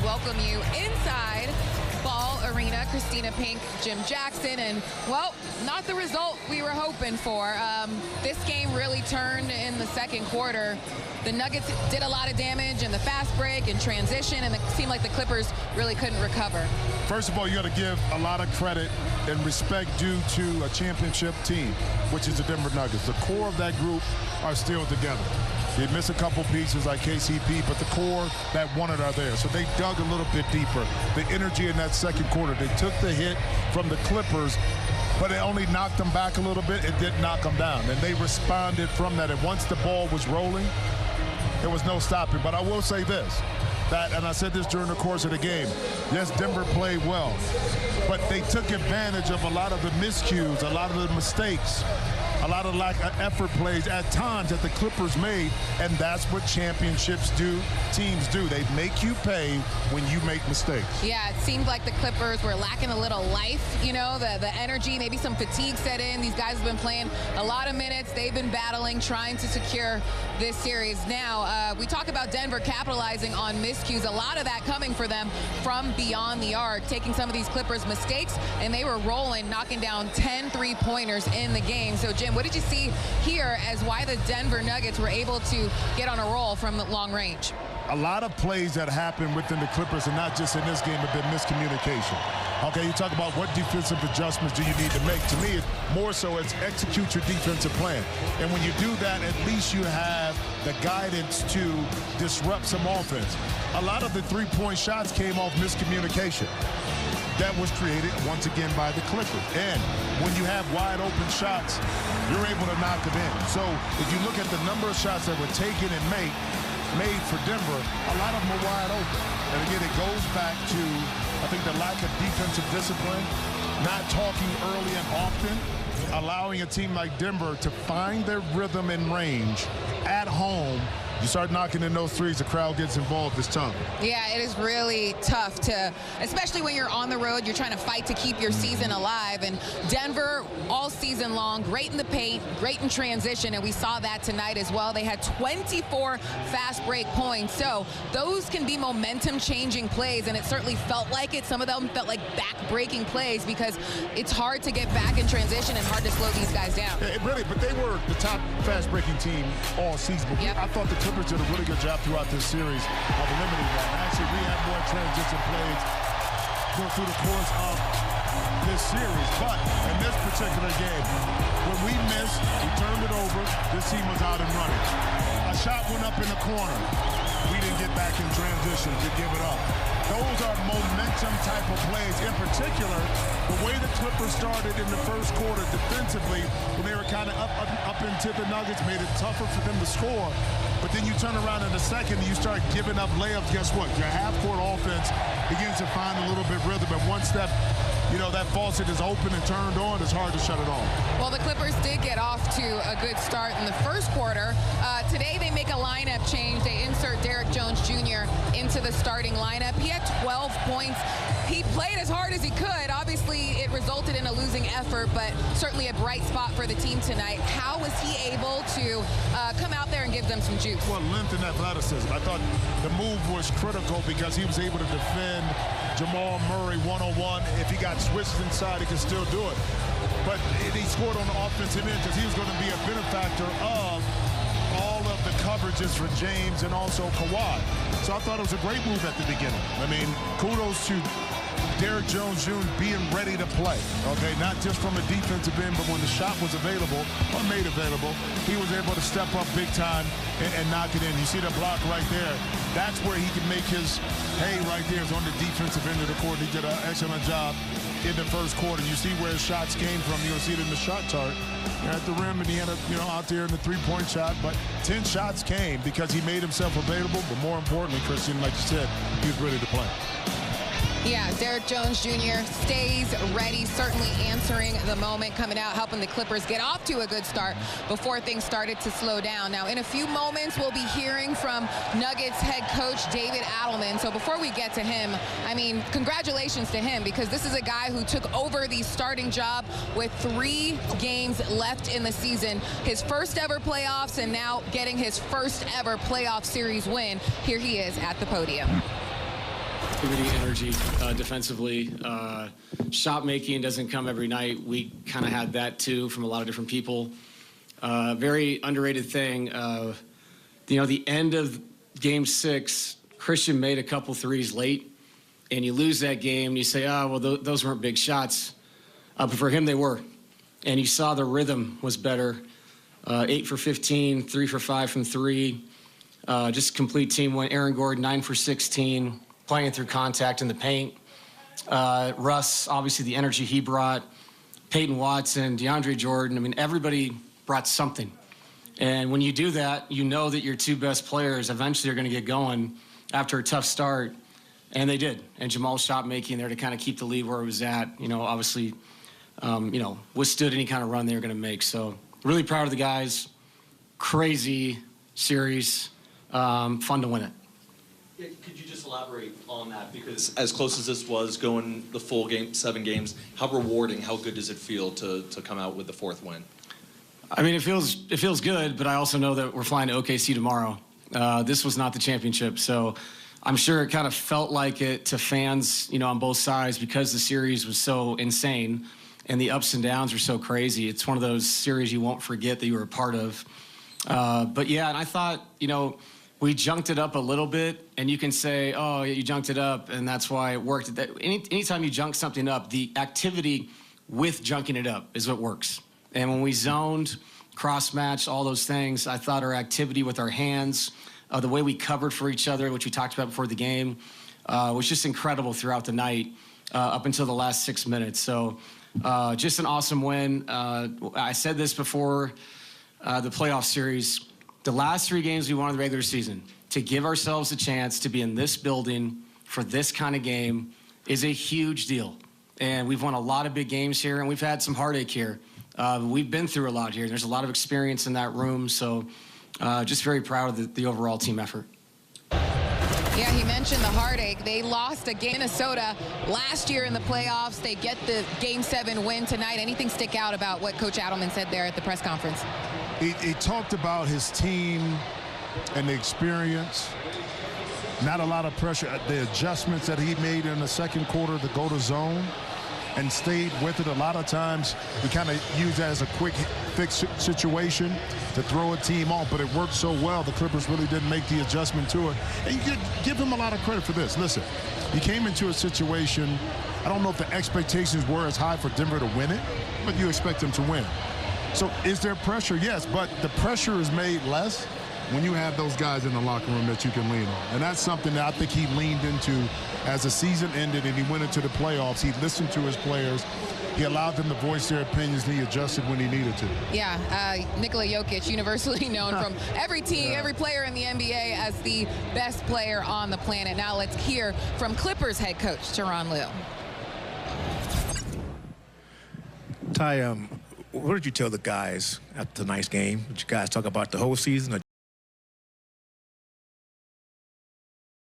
welcome you inside Ball Arena. Christina Pink, Jim Jackson, and, well, not the result we were hoping for. This game really turned in the second quarter. The Nuggets did a lot of damage in the fast break and transition, and it seemed like the Clippers really couldn't recover. First of all, you got to give a lot of credit and respect due to a championship team, which is the Denver Nuggets. The core of that group are still together. They miss a couple pieces like KCP, but the core that wanted are there. So they dug a little bit deeper. The energy in that second quarter, they took the hit from the Clippers, but it only knocked them back a little bit. It didn't knock them down, and they responded from that. And once the ball was rolling, there was no stopping. But I will say this, and I said this during the course of the game, yes, Denver played well, but they took advantage of a lot of the miscues, a lot of the mistakes, a lot of lack of effort plays at times that the Clippers made, and that's what championships do, teams do. They make you pay when you make mistakes. Yeah, it seemed like the Clippers were lacking a little life, you know, the energy, maybe some fatigue set in. These guys have been playing a lot of minutes. They've been battling, trying to secure this series. Now, we talk about Denver capitalizing on miscues, a lot of that coming for them from beyond the arc, taking some of these Clippers mistakes, and they were rolling, knocking down 10 three-pointers in the game. So, Jim, what did you see here as why the Denver Nuggets were able to get on a roll from long range? A lot of plays that happen within the Clippers, and not just in this game, have been miscommunication. Okay, you talk about what defensive adjustments do you need to make. To me, more so it's execute your defensive plan. And when you do that, at least you have the guidance to disrupt some offense. A lot of the three-point shots came off miscommunication. That was created, once again, by the Clippers. And when you have wide-open shots, you're able to knock them in. So if you look at the number of shots that were taken and made for Denver, a lot of them are wide open. And again, it goes back to, I think, the lack of defensive discipline, not talking early and often, allowing a team like Denver to find their rhythm and range at home. You start knocking in those threes, the crowd gets involved. It's tough. Yeah, it is really tough to, especially when you're on the road, you're trying to fight to keep your season alive. And Denver, all season long, great in the paint, great in transition, and we saw that tonight as well. They had 24 fast break points. So those can be momentum-changing plays, and it certainly felt like it. Some of them felt like back-breaking plays because it's hard to get back in transition and hard to slow these guys down. Yeah, really, but they were the top fast-breaking team all season. Yep. I thought the Clippers did a really good job throughout this series of limiting that. Actually, we had more transition plays go through the course of this series. But in this particular game, when we missed, we turned it over, this team was out and running. A shot went up in the corner. We didn't get back in transition to give it up. Those are momentum type of plays. In particular, the way the Clippers started in the first quarter defensively, when they were kind of up into the Nuggets, made it tougher for them to score. But then you turn around in the second and you start giving up layups. Guess what? Your half-court offense begins to find a little bit rhythm. And once that, that faucet is open and turned on, it's hard to shut it off. Well, the Clippers did get off to a good start in the first quarter. Today they make a lineup change. They insert Derrick Jones Jr. into the starting lineup. He had 12 points. He played as hard as he could. Obviously, it resulted in a losing effort, but certainly a bright spot for the team tonight. How was he able to come out there and give them some juice? Well, length and athleticism. I thought the move was critical because he was able to defend Jamal Murray one-on-one. If he got switched inside, he could still do it. But he scored on the offensive end because he was going to be a benefactor of all of the coverages for James and also Kawhi. So I thought it was a great move at the beginning. I mean, kudos to Derrick Jones Jr. being ready to play, okay? Not just from a defensive end, but when the shot was available or made available, he was able to step up big time and knock it in. You see the block right there. That's where he can make his hay right there, is on the defensive end of the court. He did an excellent job in the first quarter. You see where his shots came from. You'll see it in the shot chart. At the rim, and he ended up, out there in the three-point shot. But 10 shots came because he made himself available. But more importantly, Christian, like you said, he was ready to play. Yeah, Derrick Jones Jr. stays ready, certainly answering the moment, coming out, helping the Clippers get off to a good start before things started to slow down. Now, in a few moments, we'll be hearing from Nuggets head coach David Adelman. So before we get to him, I mean, congratulations to him, because this is a guy who took over the starting job with 3 games left in the season. His first ever playoffs, and now getting his first ever playoff series win. Here he is at the podium. Gritty energy defensively. Shot making doesn't come every night. We kind of had that too from a lot of different people. Very underrated thing. The end of Game 6, Christian made a couple threes late, and you lose that game. And you say, oh, well, those weren't big shots. But for him, they were. And you saw the rhythm was better. 8 for 15, 3 for 5 from 3. Just complete team win. Aaron Gordon, 9 for 16, playing through contact in the paint. Russ, obviously the energy he brought. Peyton Watson, DeAndre Jordan. I mean, everybody brought something. And when you do that, you know that your two best players eventually are going to get going after a tough start. And they did. And Jamal's shot making there to kind of keep the lead where it was at, obviously, withstood any kind of run they were going to make. So really proud of the guys. Crazy series. Fun to win it. Yeah, could you just elaborate on that? Because as close as this was going the full game, 7 games, how rewarding, how good does it feel to come out with the 4th win? I mean, it feels good, but I also know that we're flying to OKC tomorrow. This was not the championship, so I'm sure it kind of felt like it to fans, on both sides because the series was so insane and the ups and downs were so crazy. It's one of those series you won't forget that you were a part of. But yeah, and I thought, we junked it up a little bit, and you can say, oh, you junked it up, and that's why it worked. Anytime you junk something up, the activity with junking it up is what works. And when we zoned, cross-matched, all those things, I thought our activity with our hands, the way we covered for each other, which we talked about before the game, was just incredible throughout the night up until the last 6 minutes. So just an awesome win. I said this before the playoff series. The last 3 games we won in the regular season, to give ourselves a chance to be in this building for this kind of game is a huge deal. And we've won a lot of big games here, and we've had some heartache here. We've been through a lot here. There's a lot of experience in that room, so just very proud of the overall team effort. Yeah, he mentioned the heartache. They lost against Minnesota last year in the playoffs. They get the Game 7 win tonight. Anything stick out about what Coach Adelman said there at the press conference? He talked about his team and the experience. Not a lot of pressure. The adjustments that he made in the second quarter to go to zone and stayed with it. A lot of times he kind of used that as a quick fix situation to throw a team off, but it worked so well the Clippers really didn't make the adjustment to it. And you could give him a lot of credit for this. Listen, he came into a situation, I don't know if the expectations were as high for Denver to win it, but you expect them to win. So is there pressure? Yes, but the pressure is made less when you have those guys in the locker room that you can lean on. And that's something that I think he leaned into as the season ended and he went into the playoffs. He listened to his players. He allowed them to voice their opinions, and he adjusted when he needed to. Yeah, Nikola Jokic, universally known from every team, every player in the NBA as the best player on the planet. Now let's hear from Clippers head coach Tyronn Lue. Ty, what did you tell the guys after tonight's game? Did you guys talk about the whole season, or